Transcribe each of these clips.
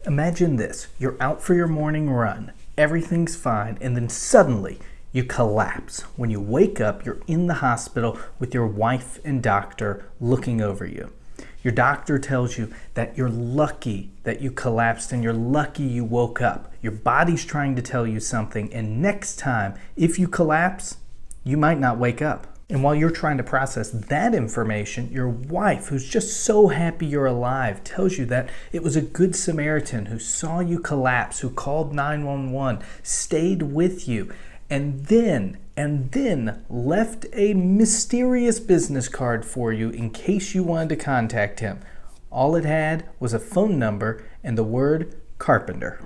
Imagine this, you're out for your morning run, everything's fine, and then suddenly you collapse. When you wake up, you're in the hospital with your wife and doctor looking over you. Your doctor tells you that you're lucky that you collapsed and you're lucky you woke up. Your body's trying to tell you something, and next time, if you collapse, you might not wake up. And while you're trying to process that information, your wife, who's just so happy you're alive, tells you that it was a good Samaritan who saw you collapse, who called 911, stayed with you, and then left a mysterious business card for you in case you wanted to contact him. All it had was a phone number and the word Carpenter.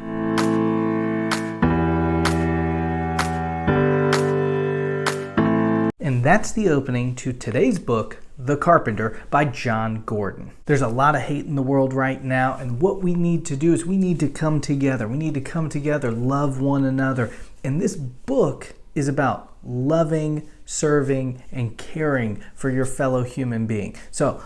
And that's the opening to today's book, The Carpenter by Jon Gordon. There's a lot of hate in the world right now, and what we need to do is we need to come together. We need to come together, love one another. And this book is about loving, serving, and caring for your fellow human being. So,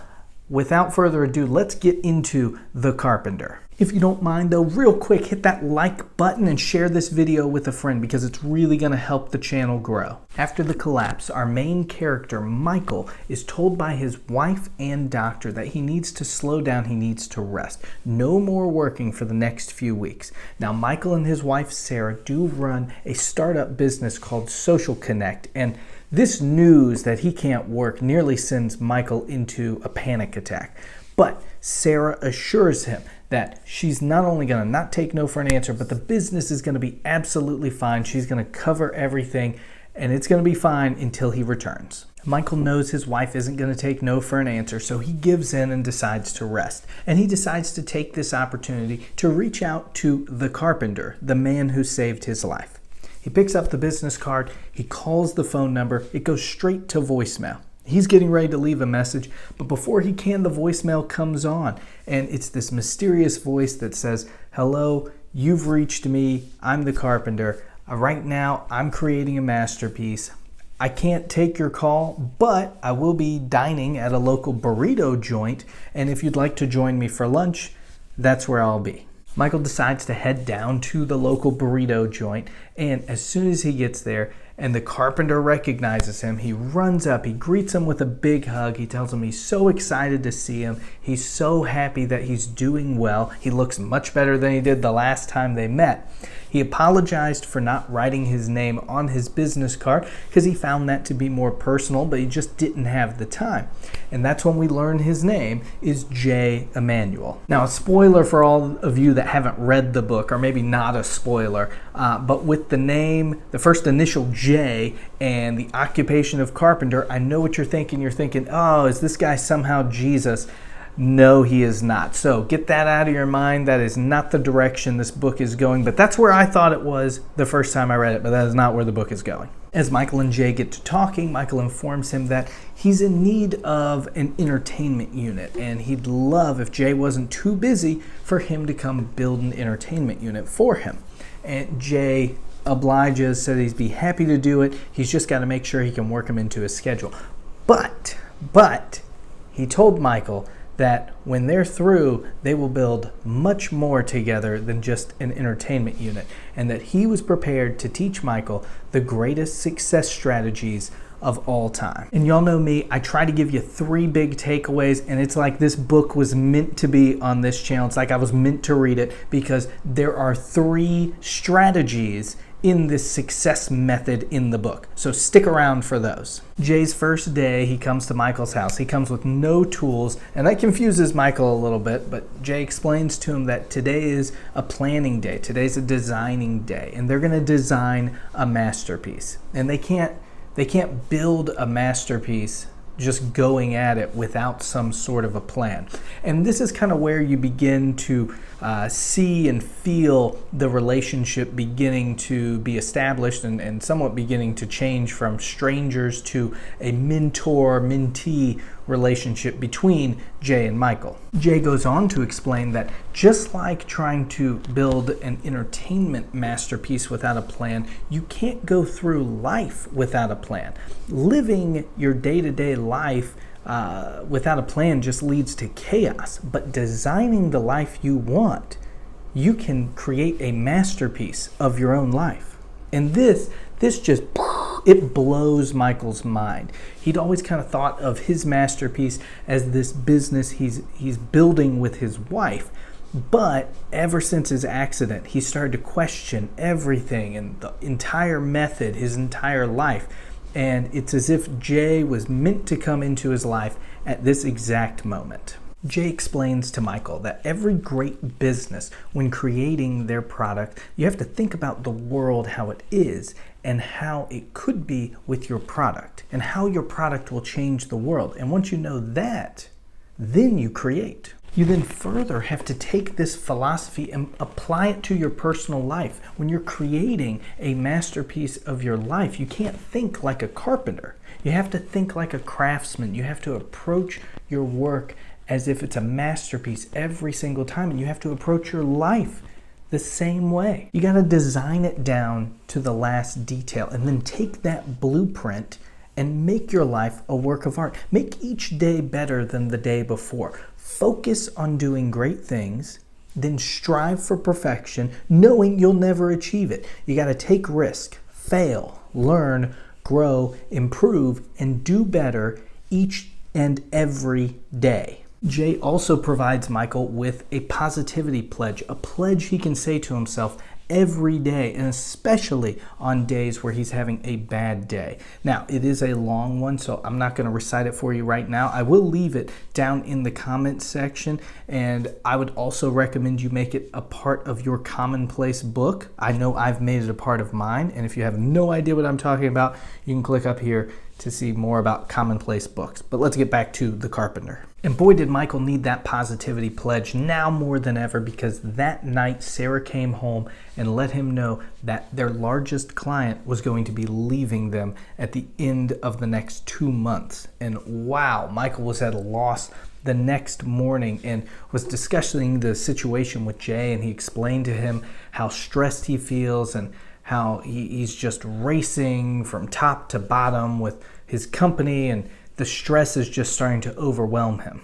without further ado, let's get into The Carpenter. If you don't mind though, real quick, hit that like button and share this video with a friend because it's really going to help the channel grow. After the collapse, our main character, Michael, is told by his wife and doctor that he needs to slow down, he needs to rest. No more working for the next few weeks. Now, Michael and his wife, Sarah, do run a startup business called Social Connect, and this news that he can't work nearly sends Michael into a panic attack. But Sarah assures him that she's not only going to not take no for an answer, but the business is going to be absolutely fine. She's going to cover everything, and it's going to be fine until he returns. Michael knows his wife isn't going to take no for an answer, so he gives in and decides to rest. And he decides to take this opportunity to reach out to the carpenter, the man who saved his life. He picks up the business card, he calls the phone number, it goes straight to voicemail. He's getting ready to leave a message, but before he can, the voicemail comes on, and it's this mysterious voice that says, "Hello, you've reached me, I'm the carpenter. Right now, I'm creating a masterpiece. I can't take your call, but I will be dining at a local burrito joint, and if you'd like to join me for lunch, that's where I'll be." Michael decides to head down to the local burrito joint, and as soon as he gets there and the carpenter recognizes him, he runs up, he greets him with a big hug, he tells him he's so excited to see him, he's so happy that he's doing well, he looks much better than he did the last time they met. He apologized for not writing his name on his business card because he found that to be more personal, but he just didn't have the time. And that's when we learn his name is J. Emanuel. Now, a spoiler for all of you that haven't read the book, or maybe not a spoiler, but with the name, the first initial J, and the occupation of carpenter, I know what you're thinking. You're thinking, oh, is this guy somehow Jesus? No, he is not. So get that out of your mind. That is not the direction this book is going, but that's where I thought it was the first time I read it, but that is not where the book is going. As Michael and Jay get to talking, Michael informs him that he's in need of an entertainment unit, and he'd love, if Jay wasn't too busy, for him to come build an entertainment unit for him. And Jay obliges, said he'd be happy to do it. He's just got to make sure he can work him into his schedule. But he told Michael that when they're through, they will build much more together than just an entertainment unit, and that he was prepared to teach Michael the greatest success strategies of all time. And y'all know me, I try to give you 3 big takeaways, and it's like this book was meant to be on this channel. It's like I was meant to read it because there are 3 strategies in this success method in the book. So stick around for those. Jay's first day, he comes to Michael's house. He comes with no tools, and that confuses Michael a little bit, but Jay explains to him that today is a planning day. Today's a designing day, and they're gonna design a masterpiece. And they can't build a masterpiece just going at it without some sort of a plan. And this is kind of where you begin to see and feel the relationship beginning to be established and somewhat beginning to change from strangers to a mentor-mentee relationship between Jay and Michael. Jay goes on to explain that just like trying to build an entertainment masterpiece without a plan, you can't go through life without a plan. Living your day-to-day life without a plan just leads to chaos, but designing the life you want, you can create a masterpiece of your own life. And this just, it blows Michael's mind. He'd always kind of thought of his masterpiece as this business he's building with his wife. But ever since his accident, he started to question everything and the entire method, his entire life. And it's as if Jay was meant to come into his life at this exact moment. Jay explains to Michael that every great business, when creating their product, you have to think about the world, how it is, and how it could be with your product, and how your product will change the world. And once you know that, then you create. You then further have to take this philosophy and apply it to your personal life. When you're creating a masterpiece of your life, you can't think like a carpenter. You have to think like a craftsman. You have to approach your work as if it's a masterpiece every single time, and you have to approach your life the same way. You got to design it down to the last detail, and then take that blueprint and make your life a work of art. Make each day better than the day before. Focus on doing great things, then strive for perfection, knowing you'll never achieve it. You got to take risk, fail, learn, grow, improve, and do better each and every day. Jay also provides Michael with a positivity pledge, a pledge he can say to himself every day, and especially on days where he's having a bad day. Now, it is a long one, so I'm not going to recite it for you right now. I will leave it down in the comments section, and I would also recommend you make it a part of your commonplace book. I know I've made it a part of mine, and if you have no idea what I'm talking about, you can click up here to see more about commonplace books. But let's get back to The Carpenter. And boy, did Michael need that positivity pledge now more than ever, because that night Sarah came home and let him know that their largest client was going to be leaving them at the end of the next 2 months. And wow, Michael was at a loss the next morning and was discussing the situation with Jay, and he explained to him how stressed he feels and how he's just racing from top to bottom with his company, and the stress is just starting to overwhelm him.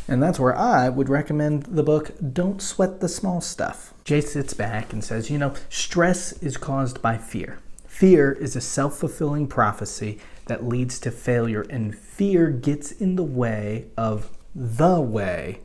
And that's where I would recommend the book, Don't Sweat the Small Stuff. Jay sits back and says, stress is caused by fear. Fear is a self-fulfilling prophecy that leads to failure, and fear gets in the way of the way.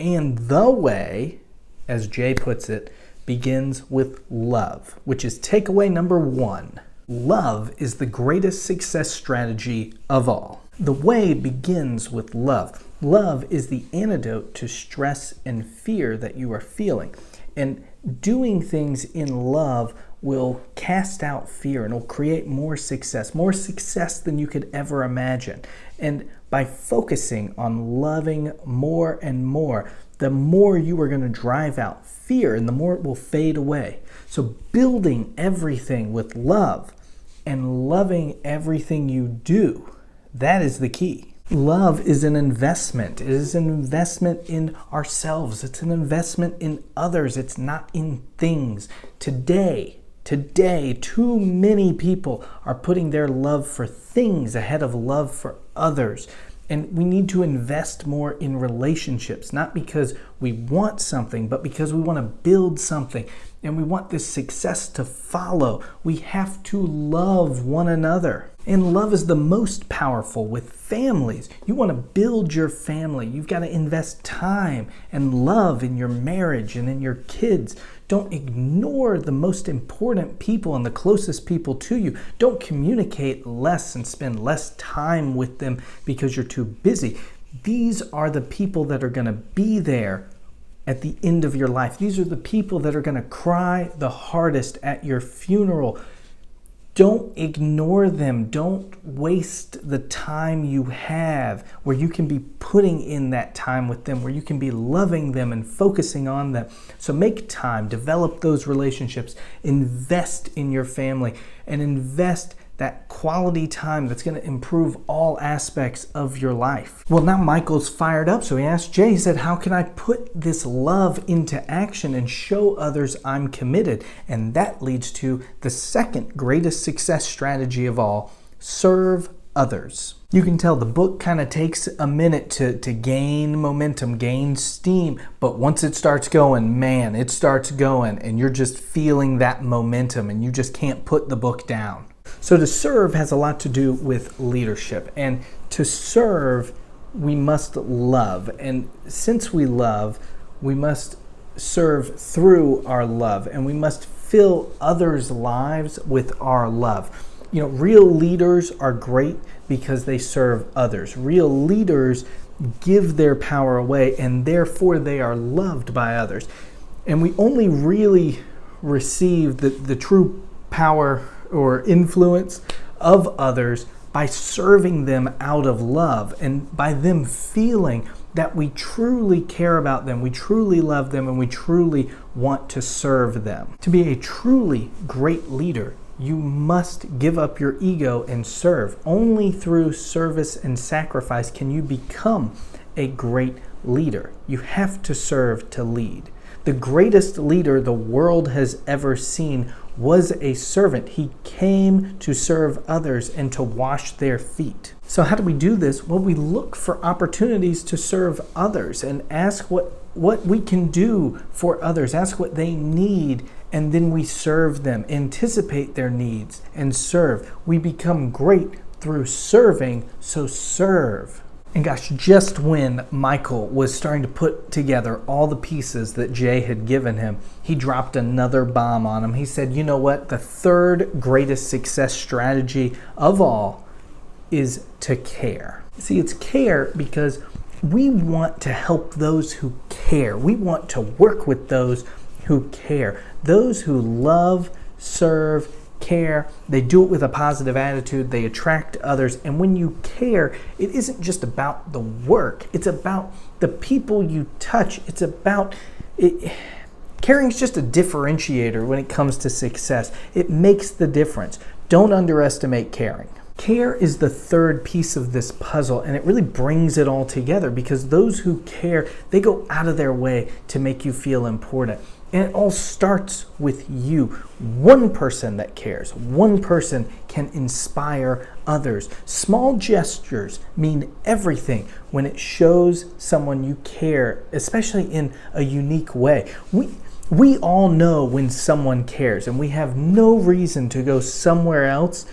And the way, as Jay puts it, begins with love, which is takeaway number 1. Love is the greatest success strategy of all. The way begins with love. Love is the antidote to stress and fear that you are feeling. And doing things in love will cast out fear and will create more success than you could ever imagine. And by focusing on loving more and more, the more you are going to drive out fear and the more it will fade away. So building everything with love and loving everything you do, that is the key. Love is an investment. It is an investment in ourselves. It's an investment in others. It's not in things. Today, too many people are putting their love for things ahead of love for others. And we need to invest more in relationships, not because we want something, but because we want to build something and we want this success to follow. We have to love one another. And love is the most powerful with families. You want to build your family. You've got to invest time and love in your marriage and in your kids. Don't ignore the most important people and the closest people to you. Don't communicate less and spend less time with them because you're too busy. These are the people that are going to be there at the end of your life. These are the people that are going to cry the hardest at your funeral. Don't ignore them. Don't waste the time you have where you can be putting in that time with them, where you can be loving them and focusing on them. So make time, develop those relationships, invest in your family, and invest that quality time that's going to improve all aspects of your life. Well, now Michael's fired up, so he asked Jay, he said, how can I put this love into action and show others I'm committed? And that leads to the second greatest success strategy of all, serve others. You can tell the book kind of takes a minute to gain momentum, gain steam, but once it starts going, man, it starts going, and you're just feeling that momentum and you just can't put the book down. So to serve has a lot to do with leadership, and to serve, we must love, and since we love, we must serve through our love, and we must fill others' lives with our love. You know, real leaders are great because they serve others. Real leaders give their power away, and therefore they are loved by others. And we only really receive the true power or influence of others by serving them out of love, and by them feeling that we truly care about them, we truly love them, and we truly want to serve them. To be a truly great leader, you must give up your ego and serve. Only through service and sacrifice can you become a great leader. You have to serve to lead. The greatest leader the world has ever seen was a servant. He came to serve others and to wash their feet. So how do we do this? Well, we look for opportunities to serve others and ask what we can do for others, ask what they need, and then we serve them, anticipate their needs, and serve. We become great through serving, so serve. And gosh, just when Michael was starting to put together all the pieces that Jay had given him, he dropped another bomb on him. He said, you know what? The third greatest success strategy of all is to care. See, it's care because we want to help those who care. We want to work with those who care. Those who love, serve, care. They do it with a positive attitude. They attract others. And when you care, it isn't just about the work. It's about the people you touch. It's about it. Caring is just a differentiator when it comes to success. It makes the difference. Don't underestimate caring. Care is the third piece of this puzzle, and it really brings it all together because those who care, they go out of their way to make you feel important. And it all starts with you. One person that cares, one person can inspire others. Small gestures mean everything when it shows someone you care, especially in a unique way. We all know when someone cares, and we have no reason to go somewhere else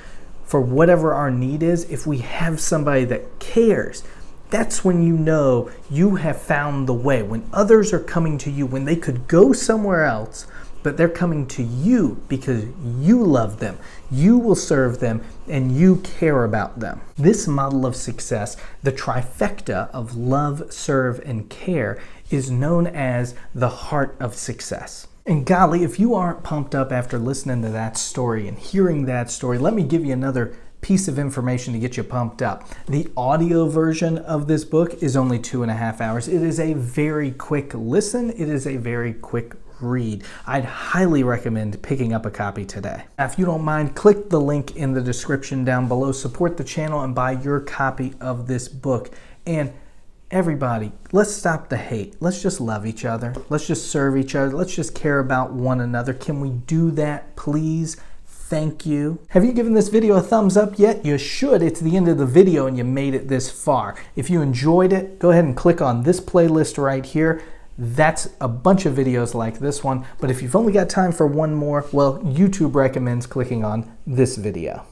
for whatever our need is. If we have somebody that cares, that's when you know you have found the way. When others are coming to you, when they could go somewhere else, but they're coming to you because you love them, you will serve them, and you care about them. This model of success, the trifecta of love, serve, and care, is known as the heart of success. And golly, if you aren't pumped up after listening to that story and hearing that story, let me give you another piece of information to get you pumped up. The audio version of this book is only 2.5 hours. It is a very quick listen. It is a very quick read. I'd highly recommend picking up a copy today. Now, if you don't mind, click the link in the description down below. Support the channel and buy your copy of this book. And everybody, let's stop the hate. Let's just love each other. Let's just serve each other. Let's just care about one another. Can we do that, please? Thank you. Have you given this video a thumbs up yet? You should. It's the end of the video and you made it this far. If you enjoyed it, go ahead and click on this playlist right here. That's a bunch of videos like this one. But if you've only got time for one more, well, YouTube recommends clicking on this video.